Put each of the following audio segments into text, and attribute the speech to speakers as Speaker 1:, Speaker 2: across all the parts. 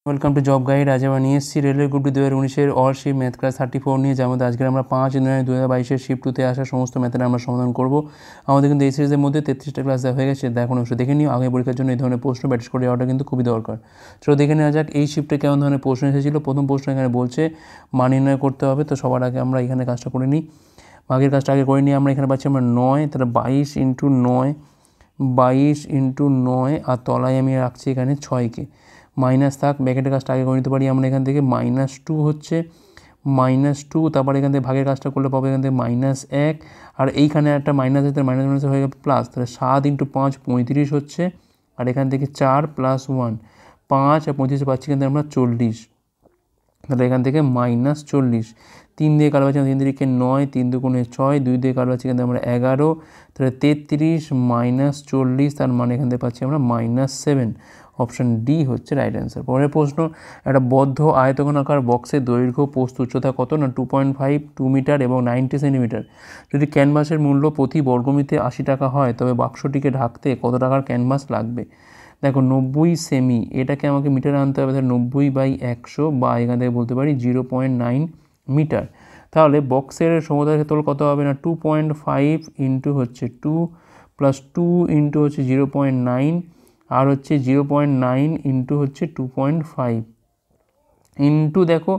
Speaker 1: Welcome to job guide. আজ আমরা নিয়ে এসেছি রেলওয়ে গ্রুপ ডি 2019-এর অল শিফট ম্যাথ ক্লাস 34 নিয়ে, যার মধ্যে আজকে আমরা 5/9/2022 শিফট 2-তে আসা সমস্ত ম্যাথের আমরা সমাধান করব। আমাদের কিন্তু এই সিরিজের মধ্যে 33টা ক্লাস দেওয়া হয়ে গেছে, দেখুন অবশ্যই দেখে নিও। আগে পরীক্ষার জন্য এই ধরনের প্রশ্ন প্র্যাকটিস করে যাওয়াটা কিন্তু খুবই দরকার। চলো দেখে নেওয়া যাক এই শিফটে কেমন ধরনের প্রশ্ন এসেছিলো। প্রথম প্রশ্ন এখানে বলছে মান নির্ণয় করতে হবে, তো সবার আগে আমরা এখানে কাজটা করে নিই। আগের কাজটা আগে করে নিই। আমরা এখানে পাচ্ছি আমরা 9, তাহলে 22 × 9, 22 × 9, আর তলায় আমি রাখছি এখানে 6কে। মাইনাস থাক, ব্র্যাকেটের কাজটা আগে করে নিতে পারি আমরা এখান থেকে। -2 হচ্ছে, -2, তারপরে এখান থেকে ভাগের কাজটা করলে পাবো এখান থেকে -1, আর এইখানে একটা মাইনাস আছে, মাইনাস মাইনাস হয়ে গেল প্লাস, তাহলে 7 × 5 35 হচ্ছে, আর এখান থেকে 4 + 1 5, আর 35 পাচ্ছি এখান থেকে আমরা 40, তাহলে এখান থেকে -40। 3 দিয়ে কাটবো, 3 3 9, 3 2 6, 2 দিয়ে কাটবো এখান থেকে আমরা 11, তাহলে 33 - 40, তার মানে এখান থেকে পাচ্ছি আমরা -7। অপশান ডি হচ্ছে রাইট অ্যান্সার। পরের প্রশ্ন, একটা বদ্ধ আয়তঘনাকার বক্সের দৈর্ঘ্য প্রস্থ উচ্চতা কত না 2.5, 2 মিটার এবং 90 সেন্টিমিটার। যদি ক্যানভাসের মূল্য প্রতি বর্গমিটারে 80 টাকা হয়, তবে বাক্সটিকে ঢাকতে কত টাকার ক্যানভাস লাগবে। দেখো 90 সেমি, এটাকে আমাকে মিটারে আনতে হবে, তাহলে 90/100, বা এখান থেকে বলতে পারি 0.9 মিটার। তাহলে বক্সের সমুদ্রের ক্ষেত্রফল কত হবে না 2.5 ইন্টু হচ্ছে 2 + 2 ইন্টু হচ্ছে 0.9, আর হচ্ছে 0.9 ইন্টু হচ্ছে 2.5 ইন্টু দেখো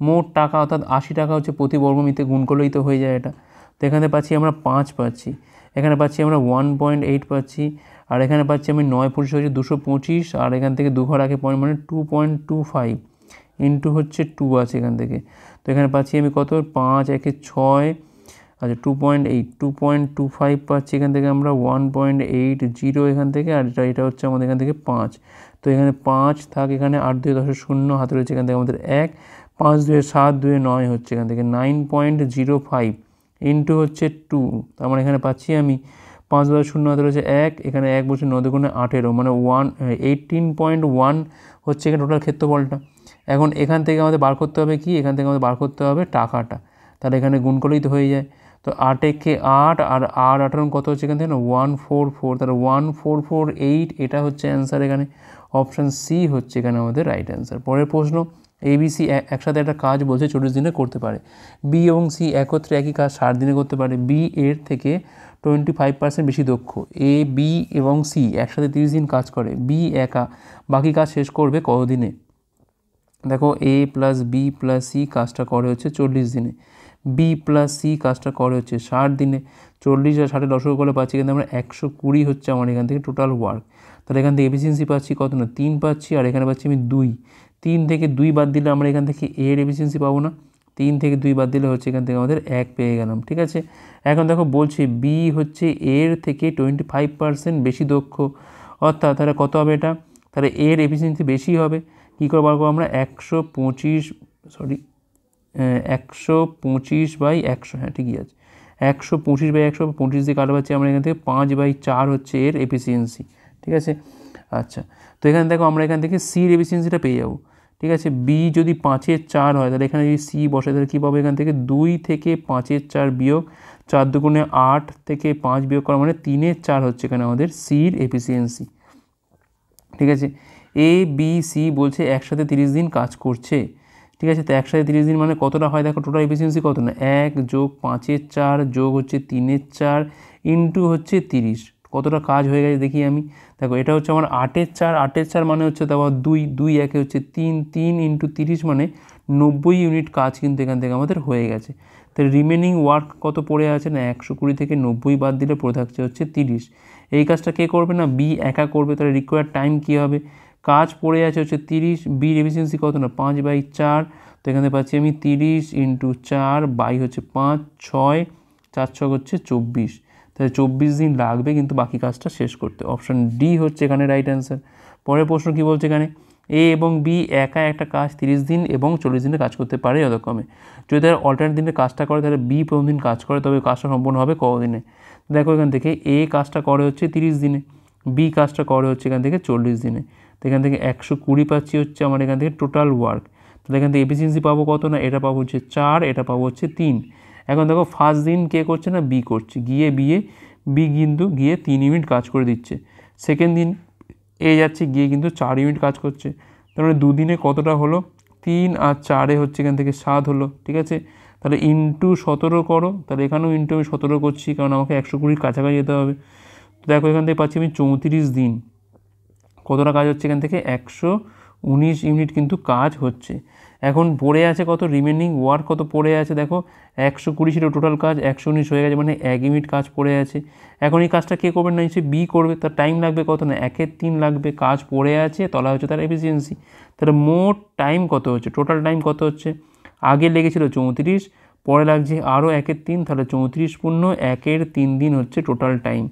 Speaker 1: মোট টাকা, অর্থাৎ 80 টাকা হচ্ছে প্রতি বর্গমিটারে, গুণ করলেই তো হয়ে যায় এটা। তো এখানে পাচ্ছি আমরা 5 পাচ্ছি, এখানে পাচ্ছি আমরা 1.8 পাচ্ছি, আর এখানে পাচ্ছি আমি 9 × 25 হচ্ছে 225, আর এখান থেকে 2 ঘর আগে পয়েন্ট মানে 2.25 ইন্টু হচ্ছে 2 আছে এখান থেকে। তো এখানে পাচ্ছি আমি কত 5 × 6, আচ্ছা 2.25 পাচ্ছি এখান থেকে আমরা 1.80 এখান থেকে, আর এটা হচ্ছে আমাদের এখান থেকে 5। তো এখানে 5 থাক, এখানে 8 2 10 0 হাতে রয়েছে এখান থেকে আমাদের 1, 5 2 7 2 9 হচ্ছে এখান থেকে 9.05 ইন্টু হচ্ছে 2, তার মানে এখানে পাচ্ছি আমি 5 2 0 হাতে রয়েছে 1, এখানে 1 বসে 9 2 18, মানে 18.1 হচ্ছে এখানে টোটাল ক্ষেত্রফলটা। এখন এখান থেকে আমাদের বার করতে হবে কি, এখান থেকে আমাদের বার করতে হবে টাকাটা, তাহলে এখানে গুণ করলেই তো হয়ে যায়। তো 8 × 8, আর 8 কত হচ্ছে এখান থেকে না 144, তাহলে 1448, এটা হচ্ছে অ্যান্সার এখানে। অপশান সি হচ্ছে এখানে আমাদের রাইট অ্যান্সার। পরের প্রশ্ন, ABC একসাথে একটা কাজ বলছে 40 দিনে করতে পারে। বি এবং সি একত্রে একই কাজ 60 দিনে করতে পারে। বি এর থেকে 25% বেশি দক্ষ। এ, বি এবং সি একসাথে 30 দিন কাজ করে। বি একা বাকি কাজ শেষ করবে কতদিনে। দেখো A + B + C কাজটা করে হচ্ছে 40 দিনে, B + C কাজটা করে হচ্ছে 60 দিনে। 40 আর 60 লসগু করে পাচ্ছি কিন্তু আমরা 120 হচ্ছে আমার এখান থেকে টোটাল ওয়ার্ক। তাহলে এখান থেকে এফিসিয়েন্সি পাচ্ছি কত না 3 পাচ্ছি, আর এখানে পাচ্ছি আমি 2। 3 থেকে 2 বাদ দিলে আমরা এখান থেকে এর এফিসিয়েন্সি পাবো না, 3 থেকে 2 বাদ দিলে হচ্ছে এখান থেকে আমাদের 1 পেয়ে গেলাম। ঠিক আছে, এখন দেখো বলছি বি হচ্ছে এর থেকে 25% বেশি দক্ষ, অর্থাৎ তাহলে কত হবে এটা, তাহলে এর এফিসিয়েন্সি বেশি হবে। কী করে বার করবো আমরা 125/100, হ্যাঁ ঠিকই আছে, 125/100, 25 দিয়ে কাটা পাচ্ছি আমরা এখান থেকে 5/4 হচ্ছে এর এফিসিয়েন্সি। ঠিক আছে, আচ্ছা তো এখানে দেখো আমরা এখান থেকে সির এফিসিয়েন্সিটা পেয়ে যাবো। ঠিক আছে, বি যদি 5/4 হয়, তাহলে এখানে যদি সি বসে তাহলে কী পাবো এখান থেকে 2 থেকে 5/4 বিয়োগ 4 2 8 থেকে 5 বিয়োগ করা মানে 3/4 হচ্ছে এখানে আমাদের সির এফিসিয়েন্সি। ঠিক আছে, এ বি সি বলছে একসাথে 30 দিন কাজ করছে। ঠিক আছে, তো একসাথে 30 দিন মানে কতটা হয় দেখো, টোটাল এফিসিয়েন্সি কত না 1 যোগ 5/4 যোগ হচ্ছে 3/4 ইন্টু হচ্ছে 30, কতটা কাজ হয়ে গেছে দেখি আমি। দেখো এটা হচ্ছে আমার 8/4, 8/4 মানে হচ্ছে তারপর 2 2 একে হচ্ছে 3, 3 ইন্টু 30 মানে 90 ইউনিট কাজ কিন্তু এখান থেকে আমাদের হয়ে গেছে। তো রিমেনিং ওয়ার্ক কত পড়ে আছে না 120 থেকে 90 বাদ দিলে পড়ে থাকছে হচ্ছে 30। এই কাজটা কে করবে না বি একা করবে, তাহলে রিকোয়ার্ড টাইম কী হবে, কাজ পড়ে আছে হচ্ছে 30, বির এফিসিয়েন্সি কত না 5/4, তো এখানে পাচ্ছি আমি 30 × 4 বাই হচ্ছে 5, 6 4 6 হচ্ছে 24, তাহলে 24 দিন লাগবে কিন্তু বাকি কাজটা শেষ করতে। অপশান ডি হচ্ছে এখানে রাইট অ্যান্সার। পরের প্রশ্ন কী বলছে এখানে, এ এবং বি একা একটা কাজ 30 দিন এবং 40 দিনে কাজ করতে পারে যথাক্রমে। যদি তারা অল্টারনেট দিনে কাজটা করে তাহলে বি প্রথম দিন কাজ করে, তবে কাজটা সম্পূর্ণ হবে কতদিনে। দেখো এখান থেকে এ কাজটা করে হচ্ছে 30 দিনে, বি কাজটা করে হচ্ছে এখান থেকে 40 দিনে। তো এখান থেকে 120 পাচ্ছি হচ্ছে আমার এখান থেকে টোটাল ওয়ার্ক। তাহলে এখান থেকে এফিসিয়েন্সি পাবো কত না, এটা পাবো হচ্ছে 4, এটা পাবো হচ্ছে 3। এখন দেখো ফার্স্ট দিন কে করছে না বি করছে, বি কিন্তু গিয়ে 3 ইউনিট কাজ করে দিচ্ছে। সেকেন্ড দিন এ যাচ্ছে গিয়ে কিন্তু 4 ইউনিট কাজ করছে। তার মানে দুদিনে কতটা হলো, 3 আর 4 হচ্ছে এখান থেকে 7 হলো, ঠিক আছে। তাহলে ইন্টু 17 করো, তাহলে এখানেও ইন্টু আমি 17 করছি, কারণ আমাকে 120 কাছাকাছি যেতে হবে। তো দেখো এখান থেকে পাচ্ছি আমি 34 দিন। কতটা কাজ হচ্ছে এখান থেকে, 119 ইউনিট কিন্তু কাজ হচ্ছে। এখন পড়ে আছে কত, রিমেনিং ওয়ার্ক কত পড়ে আছে, দেখো 120 ছিল টোটাল কাজ, 119 হয়ে গেছে, মানে 1 ইউনিট কাজ পড়ে আছে। এখন এই কাজটা কে করবে না, নিশ্চয়ই বি করবে। তার টাইম লাগবে কত না, 1/3 লাগবে, কাজ পড়ে আছে, তলা হচ্ছে তার এফিসিয়েন্সি। তাহলে মোট টাইম কত হচ্ছে, টোটাল টাইম কত হচ্ছে, আগে লেগেছিল 34, পরে লাগছে আরও 1/3, তাহলে 34 পূর্ণ 1/3 দিন হচ্ছে টোটাল টাইম।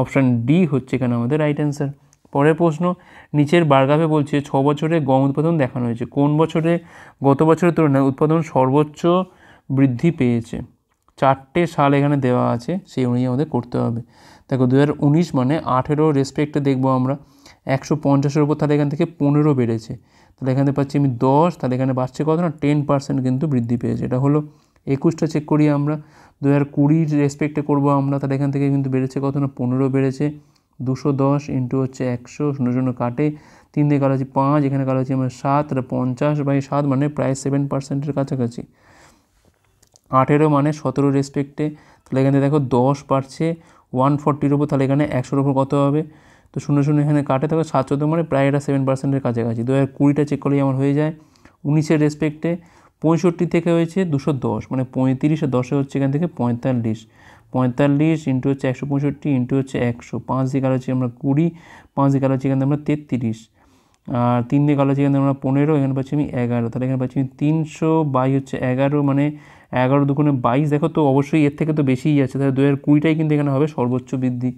Speaker 1: অপশান ডি হচ্ছে এখানে আমাদের রাইট অ্যান্সার। পরের প্রশ্ন, নিচের বারগ্রাফে বলছে 6 বছরে গম উৎপাদন দেখানো হয়েছে, কোন বছরে গত বছরের তুলনায় উৎপাদন সর্বোচ্চ বৃদ্ধি পেয়েছে। 4টে সাল এখানে দেওয়া আছে, সেই অনুযায়ী আমাদের করতে হবে। দেখো 2019 মানে 18 রেসপেক্টে দেখবো আমরা, 150-এর ওপর, তাহলে এখান থেকে 15 বেড়েছে, তাহলে এখানে পাচ্ছি আমি 10, তাহলে এখানে বাড়ছে কত না 10% কিন্তু বৃদ্ধি পেয়েছে। এটা হলো 21টা চেক করি আমরা, 2020 রেসপেক্টে করবো আমরা, তাহলে এখান থেকে কিন্তু বেড়েছে কত না 15 বেড়েছে। 210 ইন্টু হচ্ছে 100, 0 কাটে, 3 দিয়ে কালো হচ্ছে 5, এখানে কালো হচ্ছে আমরা 7, তাহলে 50/7 মানে প্রায় 7%-এর কাছাকাছি। 18 মানে 17 রেসপেক্টে, তাহলে এখানে দেখো 10 বাড়ছে 140-র ওপর, তাহলে এখানে 100-র ওপর কত হবে, তো 0 এখানে কাটে, তবে 7 মানে প্রায় এটা 7%-এর কাছাকাছি। 2020টা চেক করলেই আমার হয়ে যায়। 19-এর রেসপেক্টে 65 থেকে হয়েছে 210, মানে 35 আর 10 হচ্ছে এখান থেকে 45 ইন্টু হচ্ছে 165 ইন্টু হচ্ছে 100, 5 দিয়ে কালো হচ্ছে আমরা 20, 5 দিয়ে কালো হচ্ছে এখানে আমরা 33, আর 3 দিয়ে কালো হচ্ছে এখানে আমরা 15, এখানে পাচ্ছি আমি 11, তাহলে এখানে পাচ্ছি আমি 300 হচ্ছে 11, মানে 11 দুগুণে 22। দেখো তো অবশ্যই এর থেকে তো বেশিই আছে, তাহলে 2020টাই কিন্তু এখানে হবে সর্বোচ্চ বৃদ্ধি।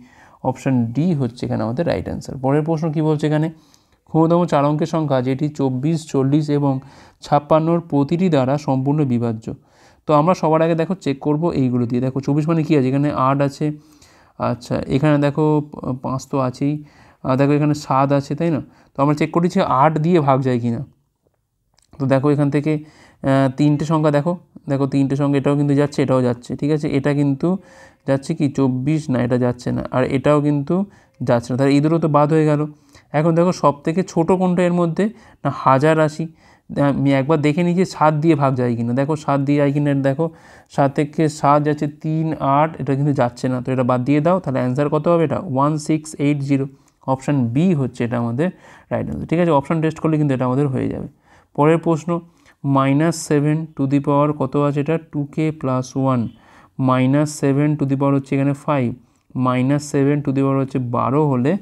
Speaker 1: অপশান ডি হচ্ছে এখানে আমাদের রাইট অ্যান্সার। পরের প্রশ্ন কী বলছে এখানে, ক্ষুদ্রতম 4 অঙ্কের সংখ্যা যেটি 24, 40 এবং 56-র প্রতিটি দ্বারা সম্পূর্ণ বিভাজ্য। তো আমরা সবার আগে দেখো চেক করব এইগুলো দিয়ে। দেখো 24 মানে কী আছে, এখানে 8 আছে, আচ্ছা এখানে দেখো 5 তো আছেই, দেখো এখানে 7 আছে, তাই না। তো আমরা চেক করেছি 8 দিয়ে ভাগ যায় কি না। তো দেখো এখান থেকে 3টে সংখ্যা, দেখো 3টে সংখ্যা, এটাও কিন্তু যাচ্ছে, এটাও যাচ্ছে, ঠিক আছে। এটা কিন্তু যাচ্ছে কি 24, না এটা যাচ্ছে না, আর এটাও কিন্তু যাচ্ছে না, তাহলে এই দুটো তো বাদ হয়ে গেল। এখন দেখো সব থেকে ছোটো কোনটা এর মধ্যে, না 1080। আমি একবার দেখে নিই যে 7 দিয়ে ভাগ যায় কিনা, দেখো 7 দিয়ে যায় কিনা, দেখো 7 থেকে 7 যাচ্ছে 3, 8, এটা কিন্তু যাচ্ছে না, তো এটা বাদ দিয়ে দাও, তাহলে অ্যান্সার কত হবে, এটা 1680। অপশান বি হচ্ছে এটা আমাদের রাইট অ্যান্সার, ঠিক আছে। অপশান টেস্ট করলে কিন্তু এটা আমাদের হয়ে যাবে। পরের প্রশ্ন, -7 কত আছে, এটা 2k + 1, -7 হচ্ছে এখানে 5, -7 হচ্ছে 12 হলে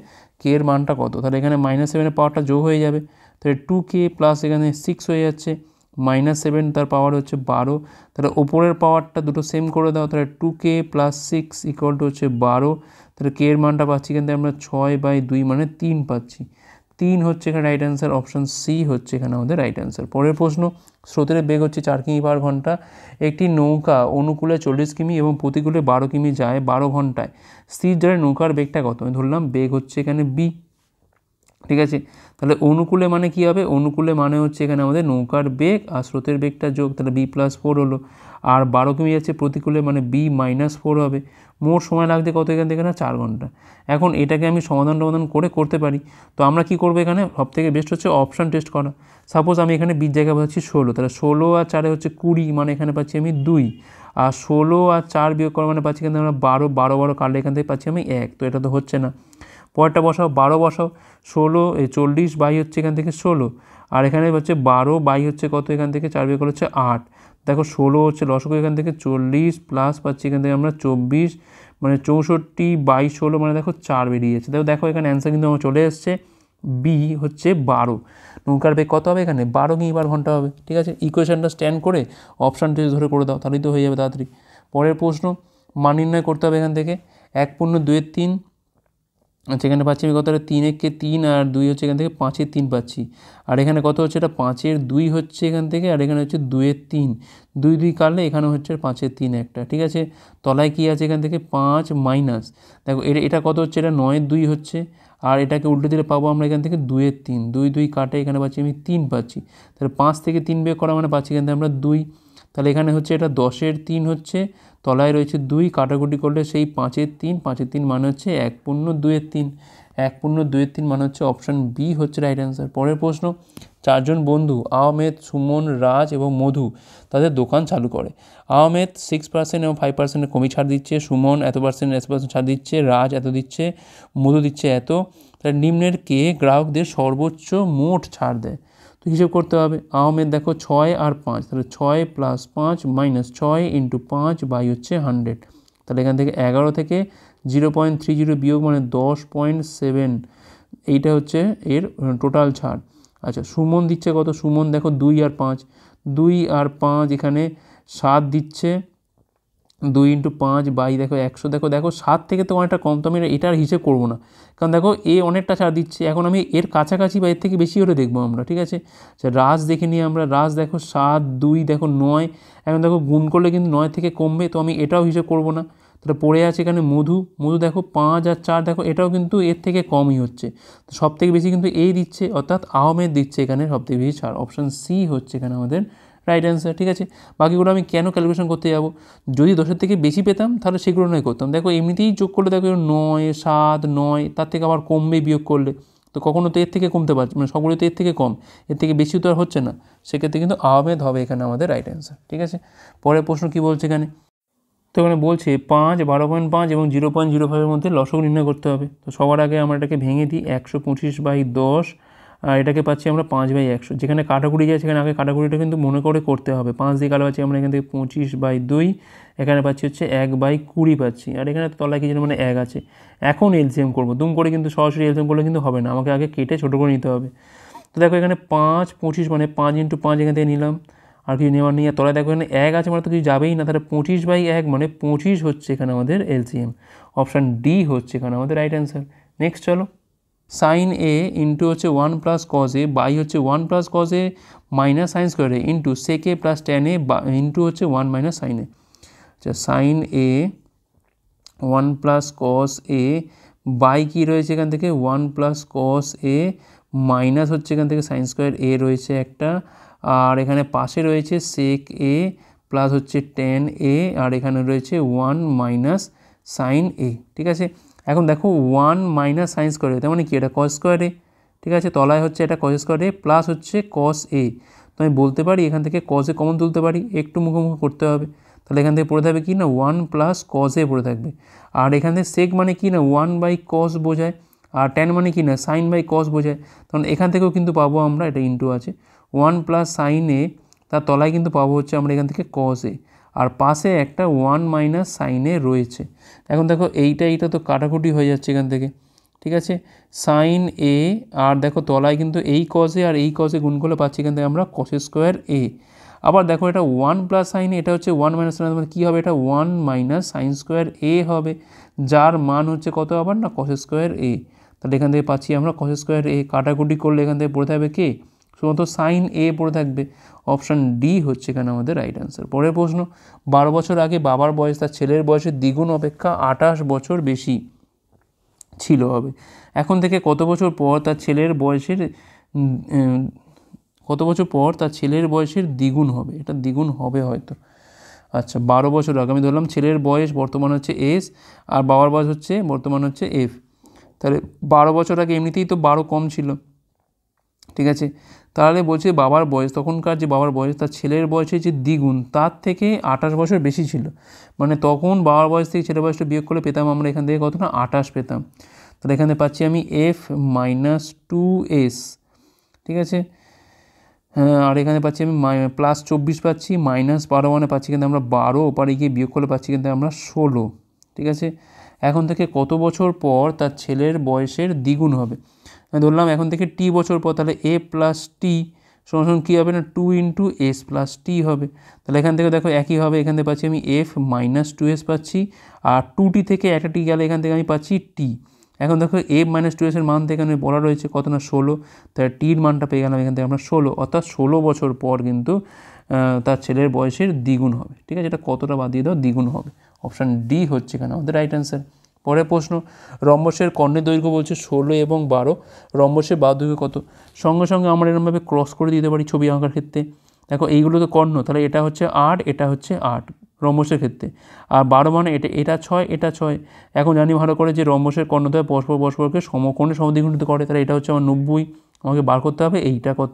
Speaker 1: কে এর মানটা কত, তাহলে এখানে -7-এর পাওয়ারটা যোগ হয়ে যাবে, তাহলে 2k + এখানে 6 হয়ে যাচ্ছে, -7 তার পাওয়ার হচ্ছে 12, তাহলে ওপরের পাওয়ারটা দুটো সেম করে দাও, তাহলে 2k + 6 হচ্ছে 12, তাহলে কে এর মানটা পাচ্ছি কিন্তু আমরা 6/2 মানে 3 পাচ্ছি। 3 হচ্ছে এখানে রাইট অ্যান্সার, অপশান সি হচ্ছে এখানে আমাদের রাইট অ্যান্সার। পরের প্রশ্ন, স্রোতের বেগ হচ্ছে 4 কিমি/ঘন্টা, একটি নৌকা অনুকূলে 40 কিমি এবং প্রতিকূলে 12 কিমি যায় 12 ঘন্টায়, স্থির জলে নৌকার বেগটা কত, আমি ধরলাম বেগ হচ্ছে এখানে বি, ঠিক আছে। তাহলে অনুকূলে মানে কী হবে, অনুকূলে মানে হচ্ছে এখানে আমাদের নৌকার বেগ আর স্রোতের বেগটা যোগ, তাহলে b+4 হলো, আর 12 কিমি যাচ্ছে প্রতিকূলে, মানে b-4 হবে। মোট সময় লাগছে কত এখান থেকে, না 4 ঘন্টা। এখন এটাকে আমি সমাধান করে করতে পারি। তো আমরা কি করবো, এখানে সবথেকে বেস্ট হচ্ছে অপশান টেস্ট করা। সাপোজ আমি এখানে বির জায়গায় পাচ্ছি 16, তাহলে 16 আর 4 হচ্ছে 20, মানে এখানে পাচ্ছি আমি 2, আর 16 আর 4 বিয়োগ করা মানে পাচ্ছি এখানে আমরা 12 কাটলে এখান থেকে পাচ্ছি আমি 1, তো এটা তো হচ্ছে না। পরেরটা বসাও, 12 বসাও, 40/, হচ্ছে এখান থেকে 16, আর এখানে হচ্ছে 12/, হচ্ছে কত এখান থেকে 4 বিয়োগ হচ্ছে 8। দেখো 16 হচ্ছে লসগু এখান থেকে 40 প্লাস পাচ্ছি এখান থেকে আমরা 24, মানে 64/16, মানে দেখো 4 বেরিয়েছে। দেখো এখানে অ্যান্সার কিন্তু আমার চলে এসছে, বি হচ্ছে 12। নৌকার বেগ কত হবে এখানে, 12 কিমি/ঘন্টা হবে, ঠিক আছে। ইকুয়েশনটা স্ট্যান্ড করে অপশান টেস্ট ধরে করে দাও, তাহলেই তো হয়ে যাবে তাড়াতাড়ি। পরের প্রশ্ন, মান নির্ণয় করতে হবে এখান থেকে, 1/2-3, আচ্ছা এখানে পাচ্ছি আমি কত, 3 3, আর 2 হচ্ছে এখান থেকে 5/3 পাচ্ছি, আর এখানে কত হচ্ছে, এটা 5/2 হচ্ছে এখান থেকে, আর এখানে হচ্ছে 2/3, 2 কাটলে এখানে হচ্ছে 5/3 একটা, ঠিক আছে। তলায় কি আছে এখান থেকে 5 মাইনাস, দেখো এটা কত হচ্ছে, এটা 9/2 হচ্ছে, আর এটাকে উল্টে দিলে পাবো আমরা এখান থেকে 2/3, 2 কাটে এখানে পাচ্ছি আমি 3 পাচ্ছি, তাহলে 5 থেকে 3 বিয়োগ করা মানে পাচ্ছি এখান থেকে আমরা 2, তাহলে এখানে হচ্ছে এটা 10/3 হচ্ছে, তলায় রয়েছে 2, কাটাকুটি করলে সেই 5/3 মানে হচ্ছে 1/2/3, 1/2/3 মানে হচ্ছে অপশান বি হচ্ছে রাইট অ্যান্সার। পরের প্রশ্ন, চারজন বন্ধু আহমেদ, সুমন, রাজ এবং মধু তাদের দোকান চালু করে। আহমেদ 6% এবং 5% কমি ছাড় দিচ্ছে, সুমন এত পার্সেন্ট ছাড় দিচ্ছে, রাজ এত দিচ্ছে, মধু দিচ্ছে এত। তাহলে নিম্নের কে গ্রাহকদের সর্বোচ্চ মোট ছাড় দেয়? তো হিসেব করতে হবে। আহমেদ দেখো 6 আর 5, তাহলে 6 + 5 - 6 × 5 বাই হচ্ছে 100। তাহলে এখান থেকে 11 থেকে 0.30 বিয়োগ মানে 10.7, এইটা হচ্ছে এর টোটাল ছাড়। আচ্ছা, সুমন দিচ্ছে কত? সুমন দেখো 2 আর 5, 2 আর 5 এখানে 7 দিচ্ছে, 2 × 5 বাই দেখো 100। দেখো 7 থেকে তো অনেকটা কম, তো আমি এটার হিসেব করবো না, কারণ দেখো এ অনেকটা ছাড় দিচ্ছে। এখন আমি এর কাছাকাছি বা এর থেকে বেশি হলে দেখবো আমরা, ঠিক আছে। আচ্ছা, রাজ দেখে নিই আমরা। রাজ দেখো 7, 2 দেখো 9, এখন দেখো গুণ করলে কিন্তু 9 থেকে কমবে, তো আমি এটাও হিসেব করবো না। তাহলে পড়ে আছে এখানে মধু। মধু দেখো 5 আর 4, দেখো এটাও কিন্তু এর থেকে কমই হচ্ছে, তো সব থেকে বেশি কিন্তু এই দিচ্ছে, অর্থাৎ আহমেদ দিচ্ছে এখানে সবথেকে বেশি ছাড়। অপশান সি হচ্ছে এখানে আমাদের রাইট অ্যান্সার, ঠিক আছে। বাকিগুলো আমি কেন ক্যালকুলেশন করতে যাব? যদি 10-এর থেকে বেশি পেতাম তাহলে সেগুলো নয় করতাম। দেখো এমনিতেই যোগ করলে দেখো 9, 7, 9, তার থেকে আবার কমবে বিয়োগ করলে, তো কখনো তো এর থেকে কমতে পারছে, মানে সবগুলো তো এর থেকে কম, এর থেকে বেশি তো আর হচ্ছে না। সেক্ষেত্রে কিন্তু আহমেদ হবে এখানে আমাদের রাইট অ্যান্সার, ঠিক আছে। পরের প্রশ্ন কী বলছে এখানে? তো এখানে বলছে 5, 12.5 এবং 0.05-এর মধ্যে লসগু নির্ণয় করতে হবে। তো সবার আগে আমরা এটাকে ভেঙে দিই। 125/10, আর এটাকে পাচ্ছি আমরা 5/100। যেখানে কাটাকুটি যায় সেখানে আগে কাটাকুটিটা কিন্তু মনে করে করতে হবে। 5 দিয়ে কাটা পাচ্ছি আমরা এখান থেকে 25/2, এখানে পাচ্ছি হচ্ছে 1/20 পাচ্ছি, আর এখানে তলায় কি যেন মানে 1 আছে। এখন এলসিএম করবো, দুম করে কিন্তু সরাসরি এলসিএম করলে কিন্তু হবে না, আমাকে আগে কেটে ছোটো করে নিতে হবে। তো দেখো এখানে 5, 25 মানে 5 × 5 এখান থেকে নিলাম, আর কিছু নেওয়ার নেই। আর তলায় দেখো এখানে 1 আছে, মানে তো কিছু যাবেই না, তাহলে 25/1 মানে 25 হচ্ছে এখানে আমাদের এলসিএম। অপশান ডি হচ্ছে এখানে আমাদের রাইট অ্যান্সার। নেক্সট চলো, সাইন এ ইন্টু হচ্ছে 1 + cos a বাই হচ্ছে 1 + cos a - sin square a into sec a + tan a into হচ্ছে 1 - sin a। আচ্ছা, sine a 1 + cos a by কী রয়েছে এখান থেকে 1 + cos a মাইনাস হচ্ছে এখান থেকে sin স্কোয়ার a রয়েছে একটা, আর এখানে পাশে রয়েছে sec a প্লাস হচ্ছে tan a, আর এখানে রয়েছে 1 - sin a, ঠিক আছে। এখন দেখো 1 - sin স্কোয়ার a, তার মানে কি এটা cos স্কোয়ার a, ঠিক আছে। তলায় হচ্ছে এটা cos স্কোয়ার a প্লাস হচ্ছে cos a, তো আমি বলতে পারি এখান থেকে cos a কমন তুলতে পারি, একটু মুখোমুখি করতে হবে। তাহলে এখান থেকে পড়ে থাকবে কি না 1 + cos a পড়ে থাকবে, আর এখান থেকে sec মানে কি না 1/cos বোঝায়, আর tan মানে কি না sin/cos বোঝায়। তখন এখান থেকেও কিন্তু পাবো আমরা, এটা ইন্টু আছে 1 + sin a, তার তলায় কিন্তু পাবো হচ্ছে আমরা এখান থেকে cos a, আর পাশে একটা 1 - sin a রয়েছে। এখন দেখো এইটা তো কাটাকুটি হয়ে যাচ্ছে এখান থেকে, ঠিক আছে। sin a, আর দেখো তলায় কিন্তু এই cos a আর এই cos a গুণ করলে পাচ্ছি এখান থেকে আমরা cos স্কোয়ার a। আবার দেখো এটা 1 + sin a, এটা হচ্ছে 1 - sin a, মানে কী হবে এটা 1 - sin স্কোয়ার a হবে, যার মান হচ্ছে কত আবার না cos স্কোয়ার a। তাহলে এখান থেকে পাচ্ছি আমরা cos স্কোয়ার a, কাটাকুটি করলে এখান থেকে পড়ে থাকবে কে? শুধুমাত্র sin a পড়ে থাকবে। অপশান ডি হচ্ছে এখানে আমাদের রাইট অ্যান্সার। পরের প্রশ্ন, 12 বছর আগে বাবার বয়স তার ছেলের বয়সের দ্বিগুণ অপেক্ষা 28 বছর বেশি ছিল হবে। এখন থেকে কত বছর পর তার ছেলের বয়সের দ্বিগুণ হবে? এটা দ্বিগুণ হবে হয়তো। আচ্ছা, 12 বছর আগে আমি ধরলাম ছেলের বয়স বর্তমান হচ্ছে এস, আর বাবার বয়স হচ্ছে বর্তমান হচ্ছে এফ। তাহলে 12 বছর আগে এমনিতেই তো 12 কম ছিল, ঠিক আছে। তাহলে বলছে বাবার বয়স, তখনকার যে বাবার বয়স তার ছেলের বয়সের যে দ্বিগুণ তার থেকে 28 বছর বেশি ছিল, মানে তখন বাবার বয়স থেকে ছেলের বয়সটা বিয়োগ করলে পেতাম আমরা এখান থেকে কত না 28 পেতাম। তাহলে এখানে পাচ্ছি আমি f - 2s, ঠিক আছে। হ্যাঁ, আর এখানে পাচ্ছি আমি +24 পাচ্ছি, -12 মানে পাচ্ছি কিন্তু আমরা 12, ওপারে গিয়ে বিয়োগ করলে পাচ্ছি কিন্তু আমরা 16, ঠিক আছে। এখন থেকে কত বছর পর তার ছেলের বয়সের দ্বিগুণ হবে? আমি ধরলাম এখন থেকে t বছর পর, তাহলে a + t সমান কী হবে না 2 × s + t হবে। তাহলে এখান থেকে দেখো একই হবে, এখান থেকে পাচ্ছি আমি f - 2s পাচ্ছি, আর 2t থেকে একটা t গেলে এখান থেকে আমি পাচ্ছি t। এখন দেখো f - 2s এর মান থেকে এখানে বলা রয়েছে কত না 16, তাহলে টির মানটা পেয়ে গেলাম এখান থেকে আমরা 16, অর্থাৎ 16 বছর পর কিন্তু তার ছেলের বয়সের দ্বিগুণ হবে, ঠিক আছে। এটা কতটা বাদ দিয়ে দাও, দ্বিগুণ হবে। অপশান ডি হচ্ছে এখানে আমাদের রাইট অ্যান্সার। পরের প্রশ্ন, রম্বসের কর্ণের দৈর্ঘ্য বলছে 16 এবং 12, রম্বসের বাহু দৈর্ঘ্য কত? সঙ্গে সঙ্গে আমরা এরকমভাবে ক্রস করে দিতে পারি ছবি আঁকার ক্ষেত্রে। দেখো এইগুলো তো কর্ণ, তাহলে এটা হচ্ছে 8, এটা হচ্ছে 8, রম্বসের ক্ষেত্রে। আর 12 মানে এটা 6 এটা 6। এখন জানি ভালো করে যে রম্বসের কর্ণদ্বয় পরস্পরকে সমকোণে সমদ্বিখণ্ডিত করে, তাহলে এটা হচ্ছে আমার 90। আমাকে বার করতে হবে এইটা কত।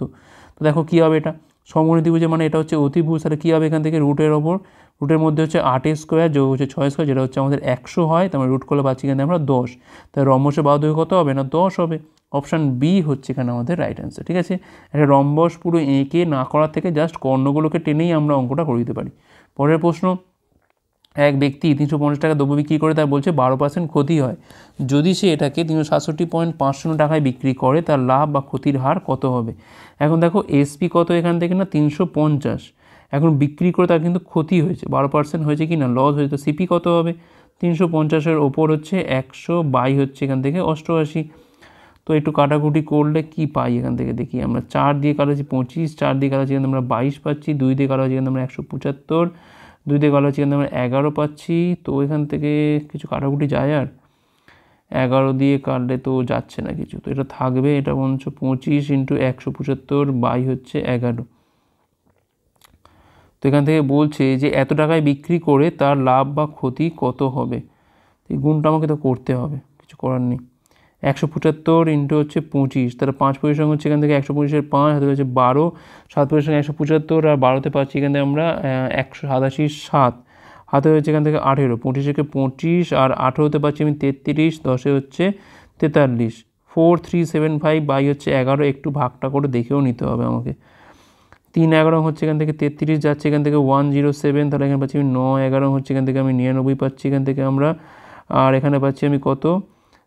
Speaker 1: তো দেখো কী হবে, এটা সমকোণী ত্রিভুজে মানে এটা হচ্ছে অতিভুজ, তাহলে কী হবে এখান থেকে রুটের মধ্যে হচ্ছে 8 স্কোয়ার যোগ হচ্ছে 6 স্কোয়ার, যেটা হচ্ছে আমাদের 100 হয়, তার রুট করলে পাচ্ছি এখানে আমরা 10। তাহলে রম্বসের বাহুদৈর্ঘ্য কত হবে না 10 হবে। অপশান বি হচ্ছে এখানে আমাদের রাইট অ্যান্সার। ঠিক আছে, একটা রম্বস পুরো এঁকে না করার থেকে জাস্ট কর্ণগুলোকে টেনেই আমরা অঙ্কটা করে দিতে পারি। পরের প্রশ্ন, এক ব্যক্তি 350 টাকা দ্রব্য বিক্রি করে তার বলছে 12% ক্ষতি হয়, যদি সে এটাকে 367.50 টাকায় বিক্রি করে তার লাভ বা ক্ষতির হার কত হবে। এখন দেখো এসপি কত এখান থেকে না 350, এখন বিক্রি করে তার কিন্তু ক্ষতি হয়েছে, 12% হয়েছে কি না লস হয়েছে, তো সিপি কত হবে 350-এর ওপর হচ্ছে 100 বাই হচ্ছে এখান থেকে 88। তো একটু কাটাকুটি করলে কি পাই এখান থেকে দেখি আমরা, 4 দিয়ে কাটাচ্ছি 25, 4 দিয়ে কাটাচ্ছি এখানে আমরা 22 পাচ্ছি, 2 দিয়ে কাটাচ্ছি এখানে আমরা 175, 2 দিয়ে কাটাচ্ছি এখানে আমরা 11 পাচ্ছি। তো এখান থেকে কিছু কাটাকুটি যায়, আর 11 দিয়ে কাটলে তো যাচ্ছে না কিছু, তো এটা থাকবে, এটা বলছো 25 × 175 বাই হচ্ছে 11। তো এখান থেকে বলছে যে এত টাকায় বিক্রি করে তার লাভ বা ক্ষতি কত হবে, এই গুণটা আমাকে তো করতে হবে, কিছু করার নেই। 175 × হচ্ছে 25, তাহলে 5 পয়সার সঙ্গে হচ্ছে এখান থেকে 125-এর 5 হাতে হচ্ছে 12, 7 পয়সার সঙ্গে 175 আর 12তে পাচ্ছি এখান থেকে আমরা 187, 7 হাতে হচ্ছে এখান থেকে 18, 25-একে 25 আর 18তে পাচ্ছি আমি 33, 10-এ হচ্ছে 43, 4375 বাই হচ্ছে 11, একটু ভাগটা করে দেখেও নিতে হবে আমাকে। 3 11 হচ্ছে এখান থেকে 33 যাচ্ছে এখান থেকে 107, তাহলে এখানে পাচ্ছি আমি 9 11 হচ্ছে এখান থেকে আমি 99 পাচ্ছি এখান থেকে আমরা, আর এখানে পাচ্ছি আমি কত,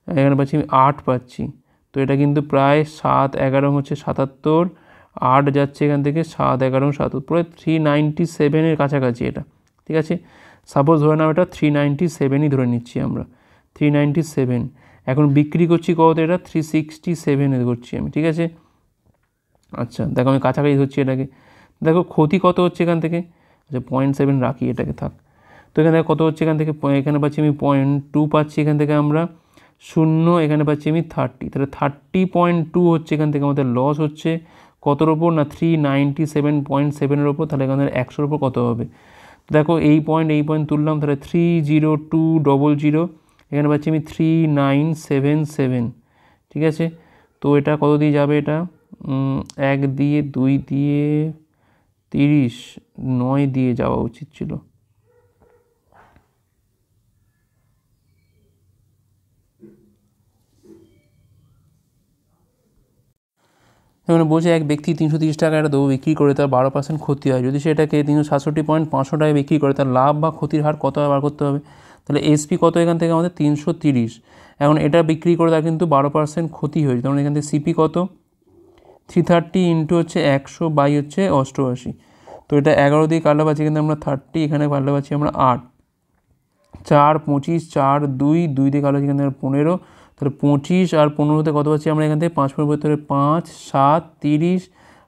Speaker 1: এখানে পাচ্ছি আমি 8 পাচ্ছি। তো এটা কিন্তু প্রায় 7 11 হচ্ছে 77, 8 যাচ্ছে এখান থেকে 7 11 77, প্রায় 397-এর কাছাকাছি এটা। ঠিক আছে, সাপোজ ধরে নাও এটা 397ই ধরে নিচ্ছি আমরা, 397। এখন বিক্রি করছি কত, এটা 367-এ করছি আমি। ঠিক আছে, আচ্ছা দেখো আমি কাছাকাছি ধরছি এটাকে, দেখো ক্ষতি কত হচ্ছে এখান থেকে, আচ্ছা 0.7 রাখি, এটাকে থাক। তো এখানে কত হচ্ছে এখান থেকে, এখানে পাচ্ছি আমি 0.2 পাচ্ছি এখান থেকে আমরা, 0 এখানে পাচ্ছি আমি 30, তাহলে 30.2 হচ্ছে এখান থেকে আমাদের লস হচ্ছে কতর ওপর না 397.7-এর ওপর, তাহলে এখানে 100-এর ওপর কত হবে। দেখো এই পয়েন্ট তুললাম, তাহলে 30200, এখানে পাচ্ছি আমি 3977। ঠিক আছে, তো এটা কত দিয়ে যাবে, এটা 1 দিয়ে 2 দিয়ে 30, 9 দিয়ে যাওয়া উচিত ছিল। এখানে বলছে এক ব্যক্তি 330 টাকা একটা দ্রব্য বিক্রি করে তার 12% ক্ষতি হয়, যদি সেটাকে 367.5 টাকায় বিক্রি করে তার লাভ বা ক্ষতির হার কত বার করতে হবে। তাহলে এসপি কত এখান থেকে আমাদের 330, এখন এটা বিক্রি করে তার কিন্তু 12% ক্ষতি হয়েছে, তখন এখান থেকে সিপি কত 330 × হচ্ছে 100 বাই হচ্ছে 88। তো এটা 11 দিয়ে কাটলে পাচ্ছি কিন্তু আমরা 30, এখানে কাটলে পাচ্ছি আমরা 8, 4 25, 4 2 দিয়ে কাটলে এখানে 15, তাহলে 25 আর 15-তে কত পাচ্ছি আমরা এখান থেকে 5 15 5 7 30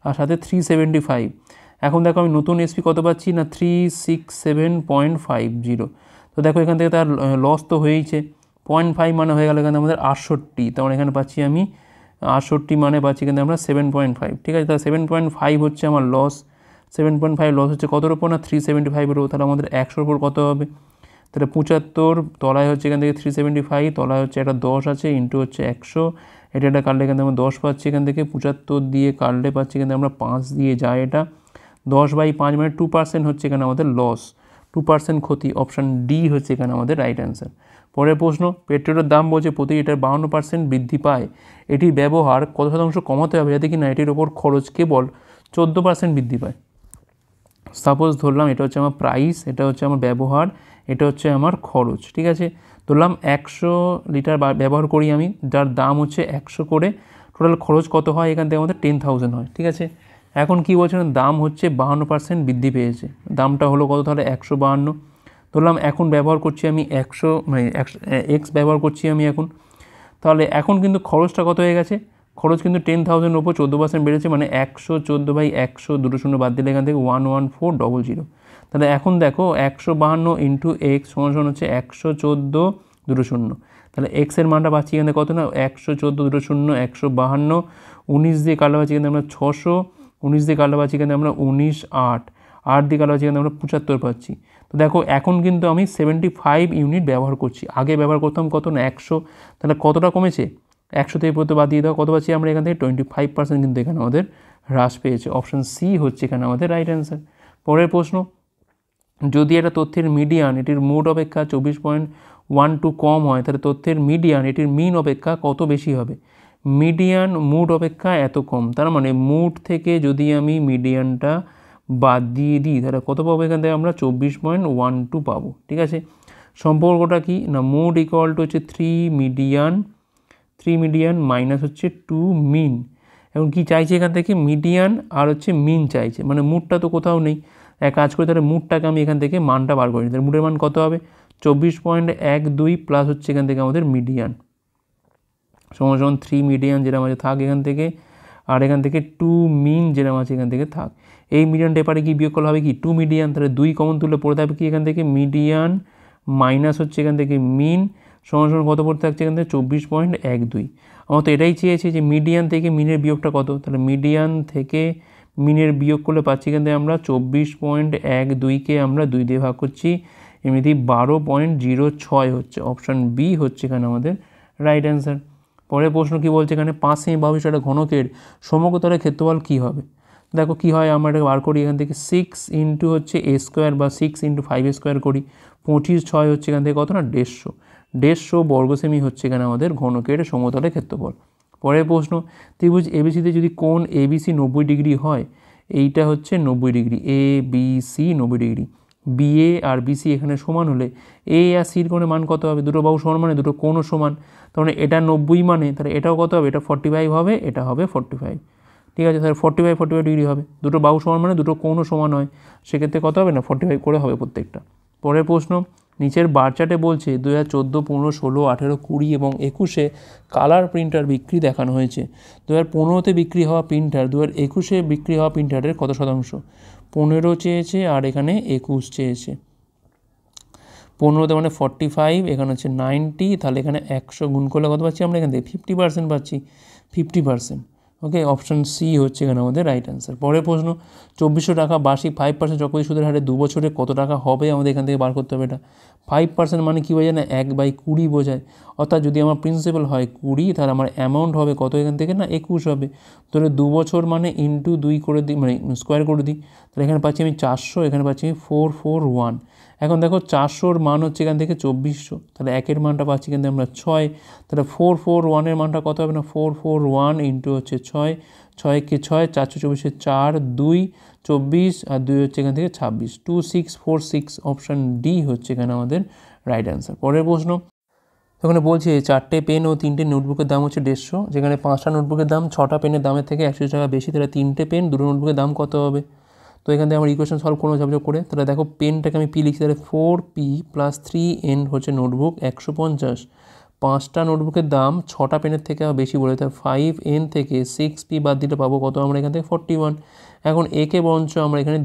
Speaker 1: আর সাথে 375। এখন দেখো আমি নতুন এসপি কত পাচ্ছি না 367.50। তো দেখো এখান থেকে তার লস তো হয়েইছে, 0.5 মানে হয়ে গেল এখানে আমাদের 68, তখন এখানে পাচ্ছি আমি 68 মানে পাচ্ছি কিন্তু আমরা 7.5। ঠিক আছে, তাহলে 7.5 হচ্ছে আমার লস, 7.5 লস হচ্ছে কতর ওপর না 375-এর ওপর, তাহলে আমাদের 100-এর ওপর কত হবে, তাহলে 75 তলায় হচ্ছে এখান থেকে 375, তলায় হচ্ছে একটা 10 আছে ইন্টু হচ্ছে 100, এটা কাটলে এখান থেকে আমরা 10 পাচ্ছি, এখান থেকে 75 দিয়ে কাটলে পাচ্ছি এখান থেকে আমরা 5 দিয়ে যায়, এটা 10/5 মানে 2% হচ্ছে এখানে আমাদের লস, 2% ক্ষতি। অপশান ডি হচ্ছে এখানে আমাদের রাইট অ্যান্সার। পরের প্রশ্ন, পেট্রোলের দাম বলছে প্রতি লিটার 52% বৃদ্ধি পায়, এটির ব্যবহার কত শতাংশ কমাতে হবে যাতে কি না এটির ওপর খরচ কেবল 14% বৃদ্ধি পায়। সাপোজ ধরলাম এটা হচ্ছে আমার প্রাইস, এটা হচ্ছে আমার ব্যবহার, এটা হচ্ছে আমার খরচ। ঠিক আছে, ধরলাম 100 লিটার ব্যবহার করি আমি, যার দাম হচ্ছে 100 করে, টোটাল খরচ কত হয় এখান থেকে আমাদের 10,000 হয়। ঠিক আছে, এখন কি বলছেন দাম হচ্ছে 52% বৃদ্ধি পেয়েছে, দামটা হলো কত তাহলে 152। ধরলাম এখন ব্যবহার করছি আমি 100 মানে এক্স ব্যবহার করছি আমি এখন, তাহলে এখন কিন্তু খরচটা কত হয়ে গেছে, খরচ কিন্তু 10,000-এর ওপর 14% বেড়েছে, মানে 114/100, 2 শূন্য বাদ দিলে এখান থেকে 11400। তাহলে এখন দেখো 152 × x হচ্ছে 114 2 শূন্য, তাহলে এক্সের মানটা পাচ্ছি এখানে কত না 114 2 শূন্য 152, 19 দিয়ে কাটলে পাচ্ছি এখানে আমরা 600, 19 দিয়ে কাটলে পাচ্ছি এখানে আমরা 19 8, 8 দিয়ে কাটা হচ্ছে এখানে আমরা 75 পাচ্ছি। তো দেখো এখন কিন্তু আমি 75 ইউনিট ব্যবহার করছি, আগে ব্যবহার করতাম কত না 100, তাহলে কতটা কমেছে 100 থেকে প্রতি বাদ দিয়ে দাও, কত পাচ্ছি আমরা এখান থেকে 25% কিন্তু এখানে আমাদের হ্রাস পেয়েছে। অপশান সি হচ্ছে এখানে আমাদের রাইট অ্যান্সার। পরের প্রশ্ন, যদি একটা তথ্যের মিডিয়ান এটির মোড অপেক্ষা 24.12 কম হয়, তাহলে তথ্যের মিডিয়ান এটির মিন অপেক্ষা কত বেশি হবে? মিডিয়ান মুড অপেক্ষা এত কম, তার মানে মুড থেকে যদি আমি মিডিয়ানটা বাদ দিয়ে দিই তাহলে কত পাবো এখান থেকে আমরা 24.12 পাবো। ঠিক আছে, সম্পর্কটা কি না, মুড ইকুয়াল টু হচ্ছে 3 মিডিয়ান মাইনাস হচ্ছে 2 মিন। এখন কি চাইছে এখান থেকে, মিডিয়ান আর হচ্ছে মিন চাইছে, মানে মুডটা তো কোথাও নেই। এক কাজ করে তাহলে মুডটাকে আমি এখান থেকে মানটা বার করে নিই, তাহলে মুডের মান কত হবে 24.12 প্লাস হচ্ছে এখান থেকে আমাদের মিডিয়ান সমান 3 মিডিয়ান যেটা আমাদের থাক এখান থেকে, আর এখান থেকে 2 মিন যেটা আছে এখান থেকে থাক। এই মিডিয়ানটা এপারে কি বিয়োগ করলে হবে কি 2 মিডিয়ান, তাহলে 2 কমন তুললে পড়ে থাকবে কি এখান থেকে মিডিয়ান মাইনাস হচ্ছে এখান থেকে মিন সমান কত পড়তে থাকছে এখান থেকে 24.12। আমার তো এটাই চেয়েছি যে মিডিয়ান থেকে মিনের বিয়োগটা কত, তাহলে মিডিয়ান থেকে মিনের বিয়োগ করলে পাচ্ছি এখান থেকে আমরা 24.12কে আমরা 2 দিয়ে ভাগ করছি, এমনিতেই 12.06 হচ্ছে। অপশান বি হচ্ছে এখানে আমাদের রাইট অ্যান্সার। পরের প্রশ্ন কি বলছে এখানে, 5 সেমি বাহুবিশিষ্ট ঘনকের সমগ্রতলের ক্ষেত্রফল কী হবে? দেখো কী হয়, আমরা এটাকে বার করি এখান থেকে 6 ইন্টু হচ্ছে a স্কোয়ার বা 6 ইন্টু 5 স্কোয়ার করি, 25 6 হচ্ছে এখান থেকে কত না 150 বর্গ সেমি হচ্ছে এখানে আমাদের ঘনকের সমতলের ক্ষেত্রফল। পরের প্রশ্ন, ত্রিভুজ এবিসিতে যদি কোণ এবিসি 90 ডিগ্রি হয়, এইটা হচ্ছে 90 degree, A B C 90 degree, BA R BC এখানে সমান হলে এ আর সির কোণের মান কত হবে? দুটো বাহু সমান মানে দুটো কোণও সমান, তাহলে এটা 90 মানে তাহলে এটাও কত হবে, এটা 45 হবে, এটা হবে 45। ঠিক আছে, তাহলে 45 ডিগ্রি হবে, দুটো বাহু সমান মানে দুটো কোণও সমান হয়, সেক্ষেত্রে কত হবে না 45 করে হবে প্রত্যেকটা। পরের প্রশ্ন, নিচের বার চার্টে বলছে 2014, 15, 16, 18, 20 এবং 21-এ কালার প্রিন্টার বিক্রি দেখানো হয়েছে। 2015-তে বিক্রি হওয়া প্রিন্টার 2021-এ বিক্রি হওয়া প্রিন্টারের কত শতাংশ? 15 চেয়েছে আর এখানে 21 চেয়েছে। 15তে মানে 45, এখানে হচ্ছে 90, তাহলে এখানে 100 গুণ করলে কত পাচ্ছি আমরা এখান থেকে 50% পাচ্ছি, 50%। ওকে, অপশান সি হচ্ছে এখানে আমাদের রাইট অ্যান্সার। পরের প্রশ্ন, 2400 টাকা বার্ষিক 5% চক্রবৃদ্ধি সুদের হারে 2 বছরে কত টাকা হবে আমাদের এখান থেকে বার করতে হবে। এটা 5% মানে কী বোঝায় না 1/20 বোঝায়, অর্থাৎ যদি আমার প্রিন্সিপাল হয় 20 তাহলে আমার অ্যামাউন্ট হবে কত এখান থেকে না 21 হবে। তাহলে 2 বছর মানে ইন্টু 2 করে দিই, মানে স্কোয়ার করে দিই, তাহলে এখানে পাচ্ছি আমি 400, এখানে পাচ্ছি আমি 441। এখন দেখো 400-র মান হচ্ছে এখান থেকে 2400, তাহলে একের মানটা পাচ্ছি কিন্তু আমরা 6, তাহলে 441-এর মানটা কত হবে না 441 ইন্টু হচ্ছে 6, 6 6, 424 4, 2 24 আর 2 হচ্ছে এখান থেকে 26, 2646। অপশান ডি হচ্ছে এখানে আমাদের রাইট অ্যান্সার। পরের প্রশ্ন, ওখানে বলছে 4টে পেন ও 3টে নোটবুকের দাম হচ্ছে 150, যেখানে 5টা নোটবুকের দাম 6টা পেনের দামের থেকে 100 টাকা বেশি, তাহলে 3টে পেন 2টো নোটবুকের দাম কত হবে? তো এখান থেকে আমরা ইকুয়েশন সলভ করবো ঝাপঝাপ করে। তাহলে দেখো পেনটাকে আমি পি লিখছি, তাহলে 4p + 3n হচ্ছে নোটবুক 150, 5টা নোটবুকের দাম 6টা পেনের থেকে বেশি বলে, তাহলে 5n থেকে 6p বাদ দিলে পাবো কত আমরা এখান থেকে 41। এখন একে বরঞ্চ আমরা এখানে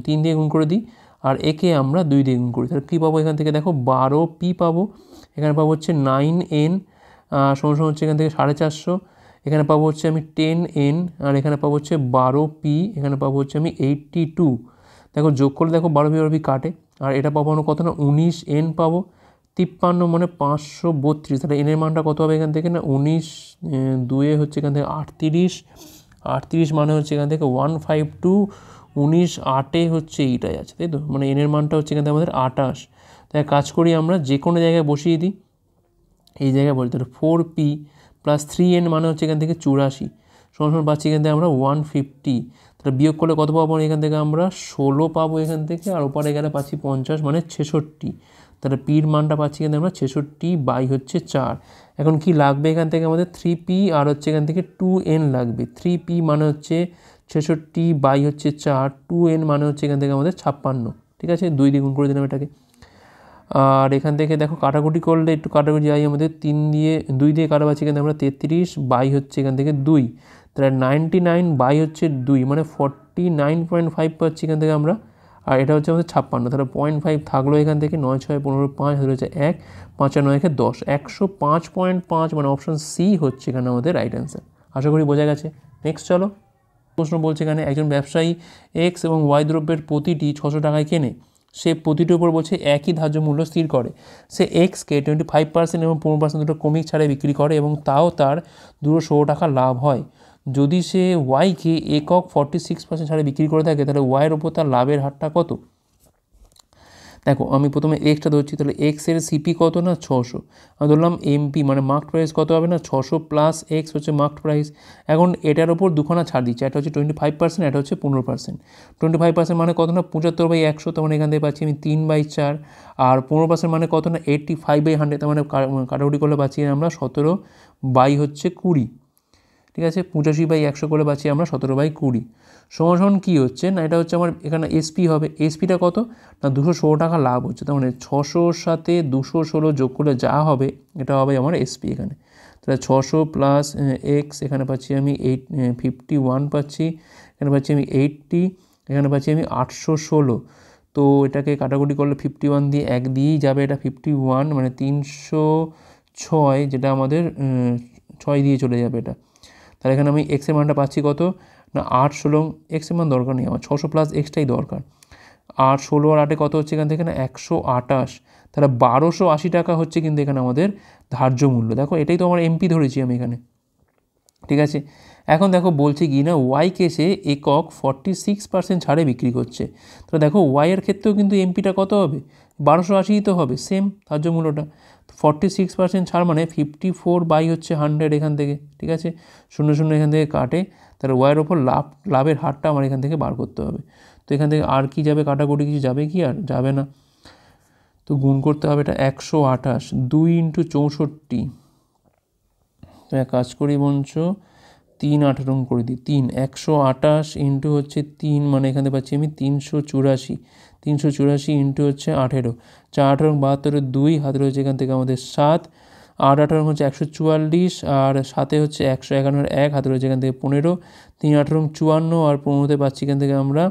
Speaker 1: 3 দিয়ে গুণ করে দিই, আর একে আমরা 2 দিয়ে গুণ করি, তাহলে কী পাবো এখান থেকে দেখো 12p পাবো, এখানে পাবো হচ্ছে 9n সমান হচ্ছে এখান থেকে 450, এখানে পাবো হচ্ছে আমি 10n, আর এখানে পাবো হচ্ছে 12p, এখানে পাবো হচ্ছে আমি 82। দেখো যোগ করলে দেখো 12p কাটে, আর এটা পাবো আমরা কত না 19n পাবো, 53 মানে 532, তাহলে এনের মানটা কত হবে এখান থেকে না 19 2 হচ্ছে এখান থেকে 38 মানে হচ্ছে এখান থেকে 152, 19 8 হচ্ছে এইটাই আছে, তাই তো, মানে এনের মানটা হচ্ছে এখান থেকে আমাদের 28। তাই কাজ করি আমরা যে কোনো জায়গায় বসিয়ে দিই, এই জায়গায় বলতে হবে 4p + 3n মানে হচ্ছে এখান থেকে 84 সমান পাচ্ছি এখান থেকে আমরা 150, তাহলে বিয়োগ করলে কত পাবো এখান থেকে আমরা 16 পাবো এখান থেকে, আর ওপরে এখানে পাচ্ছি 50 মানে 66, তাহলে পির মানটা পাচ্ছি এখান থেকে আমরা 66 হচ্ছে 4। এখন কি লাগবে এখান থেকে আমাদের 3p আর হচ্ছে এখান থেকে 2n লাগবে, 3p মানে হচ্ছে 66 হচ্ছে 4, 2n মানে হচ্ছে এখান থেকে আমাদের 56। ঠিক আছে, 2 দিয়ে গুণ করে দিলাম এটাকে, আর এখান থেকে দেখো কাটাকুটি করলে একটু কাটাকুটি যাই, আমাদের 2 দিয়ে কাটা পাচ্ছি এখান থেকে আমরা 33 হচ্ছে এখান থেকে 2, তাহলে 99 হচ্ছে 2 মানে 49.5 পাচ্ছি এখান থেকে আমরা, আর এটা হচ্ছে আমাদের 56, তাহলে 0.5 থাকলো এখান থেকে, 9 6 15 5 হচ্ছে 1, 5 আর 9 10, 105.5 মানে অপশান সি হচ্ছে এখানে আমাদের রাইট অ্যান্সার। আশা করি বোঝা গেছে। নেক্সট চলো। প্রশ্ন বলছে এখানে একজন ব্যবসায়ী এক্স এবং ওয়াই দ্রব্যের প্রতিটি 600 টাকায় কেনে, সে প্রতিটির উপর বলছে একই ধার্য মূল্য স্থির করে। সে এক্সকে 25% এবং 15% দুটো কমিক ছাড়ে বিক্রি করে এবং তাও তার 216 টাকা লাভ হয়। যদি সে ওয়াইকে একক 46% ছাড়ে বিক্রি করে থাকে তাহলে ওয়াইয়ের ওপর তার লাভের হারটা কত? দেখো আমি প্রথমে এক্সটা ধরছি, তাহলে এক্সের সিপি কত না 600, আমি ধরলাম এমপি মানে মার্কড প্রাইস কত হবে না 600 প্লাস এক্স হচ্ছে মার্কড প্রাইস। এখন এটার ওপর দুখানা ছাড় দিচ্ছে, এটা হচ্ছে 25%, এটা হচ্ছে 15%। 25% মানে কত না 75/100, তার মানে এখান থেকে পাচ্ছি আমি 3/4, আর 15% মানে কত না 85/100, তার মানে কাটাকুটি করলে পাচ্ছি আমরা 17/20। ঠিক আছে, 85/100 করে পাচ্ছি আমরা 17/20। সমান কী হচ্ছে না, এটা হচ্ছে আমার এখানে এসপি হবে, এসপিটা কত না 216 টাকা লাভ হচ্ছে, তার মানে 600-র সাথে 216 যোগ করলে যা হবে এটা হবে আমার এসপি এখানে। তাহলে 600 প্লাস এক্স, এখানে পাচ্ছি আমি 51 পাচ্ছি, এখানে পাচ্ছি আমি 80, এখানে পাচ্ছি আমি 816। তো এটাকে কাটাকুটি করলে 51 দিয়ে 1 দিয়েই যাবে, এটা 51 মানে 306, যেটা আমাদের 6 দিয়ে চলে যাবে এটা। তাহলে এখানে আমি এক্সের মানটা পাচ্ছি কত না 816, এক্সের মান দরকার নেই আমার, 600 প্লাস এক্সটাই দরকার। 816 আর 8 কত হচ্ছে এখান থেকে না 128, তাহলে 1280 টাকা হচ্ছে কিন্তু এখানে আমাদের ধার্য মূল্য। দেখো এটাই তো আমার এমপি ধরেছি আমি এখানে। ঠিক আছে, এখন দেখো বলছে কি না ওয়াইকে সে একক 46% ছাড়ে বিক্রি করছে। তো দেখো ওয়াইয়ের ক্ষেত্রেও কিন্তু এমপিটা কত হবে 1280 তো হবে, সেম ধার্য মূল্যটা। 46% ছাড় মানে 54/100 এখান থেকে। ঠিক আছে, 0 এখান থেকে কাটে, তাহলে ওয়াইয়ের ওপর লাভের হারটা আমার এখান থেকে বার করতে হবে। তো এখান থেকে আর কি যাবে, কাটাকুটি কিছু যাবে কি, আর যাবে না। তো গুণ করতে হবে এটা 128, 2 × 64। তো এক কাজ করি বঞ্চ 3 18 করে দিই, 128 ইন্টু হচ্ছে 3 মানে এখানে পাচ্ছি আমি 384, 384 ইন্টু হচ্ছে 18, 4 18 72, 2 হাতে রয়েছে এখান থেকে আমাদের 7, 8 18 হচ্ছে 144, আর 7 হচ্ছে 151, 1 হাতে রয়েছে এখান থেকে 15, 3 18 54, আর 15তে পাচ্ছি এখান থেকে আমরা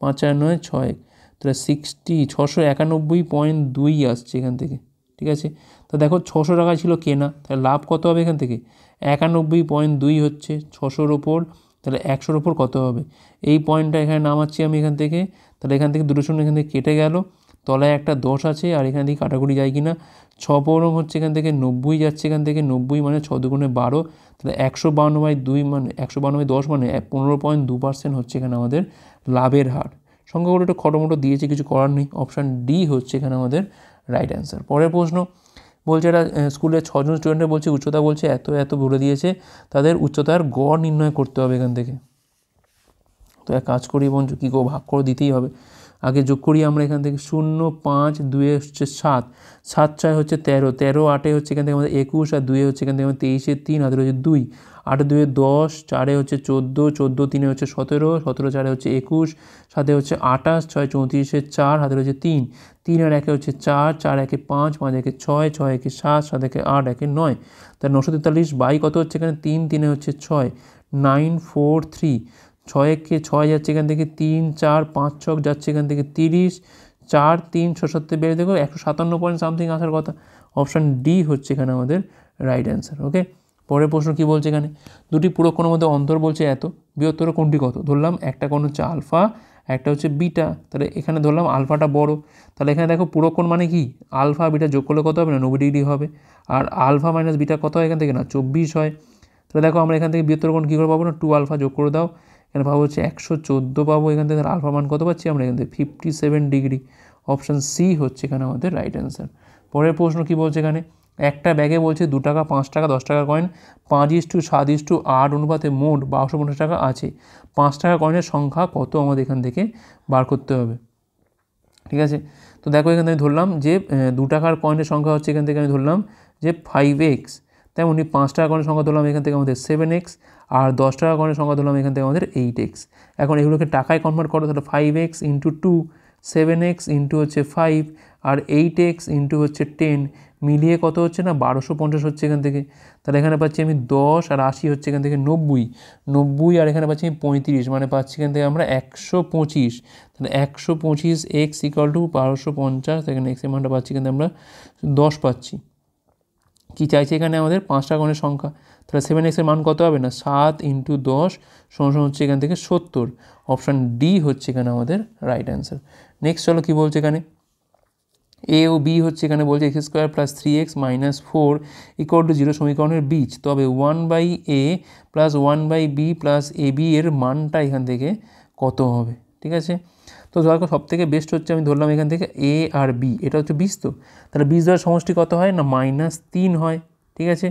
Speaker 1: 5 4 9 6, তাহলে 691.2 আসছে এখান থেকে। ঠিক আছে, তো দেখো 600 টাকা ছিল কেনা, তাহলে লাভ কত হবে এখান থেকে 91.2 হচ্ছে 600-র ওপর, তাহলে 100-র ওপর কত হবে, এই পয়েন্টটা এখানে নামাচ্ছি আমি এখান থেকে। তাহলে এখান থেকে 2 শূন্য এখান থেকে কেটে গেল, তলায় একটা 10 আছে, আর এখান থেকে কাটাকুটি যায় কিনা 6 হচ্ছে এখান থেকে 90 যাচ্ছে, এখান থেকে 90 মানে 6 দুগুণে 12, তাহলে 152 মানে 152/10 মানে 15.2% হচ্ছে এখানে আমাদের লাভের হার। সংখ্যাগুলো একটু খটোমটো দিয়েছে, কিছু করার নেই, অপশান ডি হচ্ছে এখানে আমাদের রাইট অ্যান্সার। পরের প্রশ্ন বলছে এটা স্কুলে 6 জন স্টুডেন্টের বলছে উচ্চতা বলছে এত বলে দিয়েছে, তাদের উচ্চতার গড় নির্ণয় করতে হবে এখান থেকে। তো এক কাজ করি এবং কী করবো, ভাগ করে দিতেই হবে। আগে যোগ করি আমরা এখান থেকে 0 5 2 হচ্ছে 7, 7 6 হচ্ছে 13, 13 8 হচ্ছে এখান থেকে আমাদের 21, আর 2 হচ্ছে এখান থেকে আমাদের 23, 3 হাতে হচ্ছে 2, 8 2 10, 4 হচ্ছে 14, 14 3 হচ্ছে 17, 17 4 হচ্ছে 21, 7 হচ্ছে 28, 6 34 4 হাতে হচ্ছে 3, 3 আর 1 হচ্ছে 4, 4 1 5, 5 1 6, 6 1 7, 7 1 8, 1 9, তার 943 কত হচ্ছে এখানে 3 3 হচ্ছে 6, 943, 6 1 6 যাচ্ছে এখান থেকে 3 4 5 6 যাচ্ছে এখান থেকে 30, 4 3 6 7 বেড়ে দেখো 157 পয়েন্ট সামথিং আসার কথা। অপশান ডি হচ্ছে এখানে আমাদের রাইট অ্যান্সার। ওকে, পরের প্রশ্ন কী বলছে এখানে, দুটি পুরো কোণের মধ্যে অন্তর বলছে এত, বৃহত্তর কোণটি কত, ধরলাম একটা কোণ হচ্ছে আলফা, একটা হচ্ছে বিটা, তাহলে এখানে ধরলাম আলফাটা বড়, তাহলে এখানে দেখো পুরো কোণ মানে কি আলফা বিটা যোগ করলে কত হবে না 90 ডিগ্রি হবে, আর আলফা মাইনাস বিটা কত হয় এখান থেকে না 24 হয়। তাহলে দেখো আমরা এখান থেকে বৃহত্তর কোণ কী করে পাবো না 2 আলফা যোগ করে দাও, এখানে পাবো হচ্ছে 114 পাবো এখান থেকে, আলফা মান কত পাচ্ছি আমরা এখান থেকে 57 ডিগ্রি। অপশান সি হচ্ছে এখানে আমাদের রাইট অ্যান্সার। পরের প্রশ্ন কী বলছে এখানে, একটা ব্যাগে বলছে 2 টাকা 5 টাকা 10 টাকার কয়েন 5:7:8 অনুপাতে মোট 1250 টাকা আছে, 5 টাকা কয়েনের সংখ্যা কত আমাদের এখান থেকে বার করতে হবে। ঠিক আছে, তো দেখো এখান থেকে ধরলাম যে 2 টাকার কয়েনের সংখ্যা হচ্ছে এখান থেকে আমি ধরলাম যে 5x, তেমনি 5 টাকা কয়েনের সংখ্যা ধরলাম এখান থেকে আমাদের 7x, আর 10 টাকা কয়েনের সংখ্যা ধরলাম এখান থেকে আমাদের 8x। এখন এগুলোকে টাকায় কনভার্ট করো, তাহলে 5x × 2, 7x × হচ্ছে 5, আর 8x × হচ্ছে 10 মিলিয়ে কত হচ্ছে না 1250 হচ্ছে এখান থেকে। তাহলে এখানে পাচ্ছি আমি 10, আর 80 হচ্ছে এখান থেকে 90, 90 আর এখানে পাচ্ছি আমি 35, মানে পাচ্ছি এখান থেকে আমরা 125, তাহলে 125x = 1250, এখানে x এর মানটা পাচ্ছি কিন্তু আমরা 10 পাচ্ছি। কী চাইছে এখানে আমাদের 5টা কোণের সংখ্যা, তাহলে 7x এর মান কত হবে না 7 × 10 সমান হচ্ছে এখান থেকে 70। অপশান ডি হচ্ছে এখানে আমাদের রাইট অ্যান্সার। নেক্সট চলো কী বলছে এখানে, এ ও বি হচ্ছে এখানে বলছে x² + 3x - 4 = 0 সমীকরণের বীজ, তবে 1/a + 1/b + ab এর মানটা এখান থেকে কত হবে। ঠিক আছে, তো ধরো সব থেকে বেস্ট হচ্ছে আমি ধরলাম এখান থেকে এ আর বি, এটা হচ্ছে বীজ, তো তাহলে বীজ দ্বারা সমষ্টি কত হয় না -3 হয়। ঠিক আছে,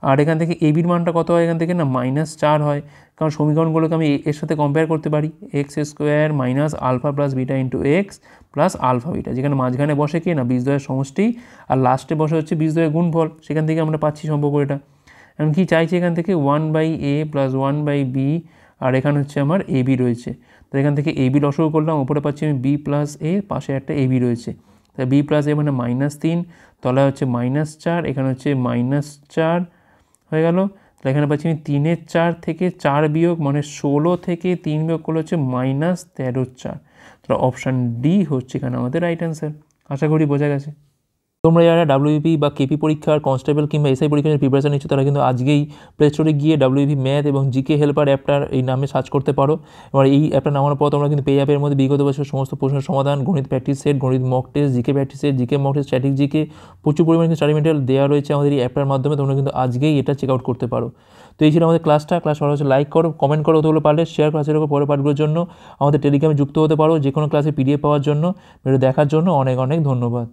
Speaker 1: আর এখান থেকে এবির মানটা কত হয় এখান থেকে না -4 হয়, কারণ সমীকরণগুলোকে আমি এর সাথে কম্পেয়ার করতে পারি, x² - α + β × x + α β, যেখানে মাঝখানে বসে কি না বীজদ্বয়ের সমষ্টি, আর লাস্টে বসে হচ্ছে বীজদ্বয়ের গুণফল, সেখান থেকে আমরা পাচ্ছি সম্পর্ক এটা। এখন কি চাইছি এখান থেকে 1/a + 1/b, আর এখানে হচ্ছে আমার এবি রয়েছে, তো এখান থেকে এবি লসগু করলাম, ওপরে পাচ্ছি আমি b + a, পাশে একটা এবি রয়েছে, তাই b + a মানে -3, তলায় হচ্ছে -4, এখানে হচ্ছে -4 হয়ে গেল, তাহলে এখানে পাচ্ছি আমি 3-এর 4 থেকে 4 বিয়োগ মানে 16 থেকে 3 বিয়োগ করলে হচ্ছে -13/4, তাহলে অপশান ডি হচ্ছে এখানে আমাদের রাইট অ্যান্সার। আশা করি বোঝা গেছে। তোমরা যারা ডাব্লিউবিপি বা কেপি পরীক্ষার কনস্টেবল কিংবা এসআই পরীক্ষার প্রিপারেশন নিচ্ছ, তারা কিন্তু আজকেই প্লে স্টোরে গিয়ে ডাব্লিউবিপি ম্যাথ এবং জিকে হেল্পার অ্যাপটার এই নামে সার্চ করতে পারো। এবার এই অ্যাপটা নামানোর পর তোমরা কিন্তু পেয়ে যাবে এর মধ্যে বিগত বছর সমস্ত প্রশ্নের সমাধান, গণিত প্র্যাকটিস সেট, গণিত mock test, GK practice set, GK mock test, static GK, প্রচুর পরিমাণে স্টাডি মেটেরিয়াল দেওয়া রয়েছে আমাদের এই অ্যাপটার মাধ্যমে। তোমরা কিন্তু আজকেই এটা চেক আউট করতে পারো। তো এই ছিল আমাদের ক্লাস ভালো হচ্ছে লাইক করো, কমেন্ট করো, ওগুলো পারলে শেয়ার ক্লাসের উপর পরের পার্টগুলোর জন্য আমাদের টেলিগ্রামে যুক্ত হতে পারো, যে কোনো ক্লাসে পিডিএফ পাওয়ার জন্য। ভিডিও দেখার জন্য অনেক অনেক ধন্যবাদ।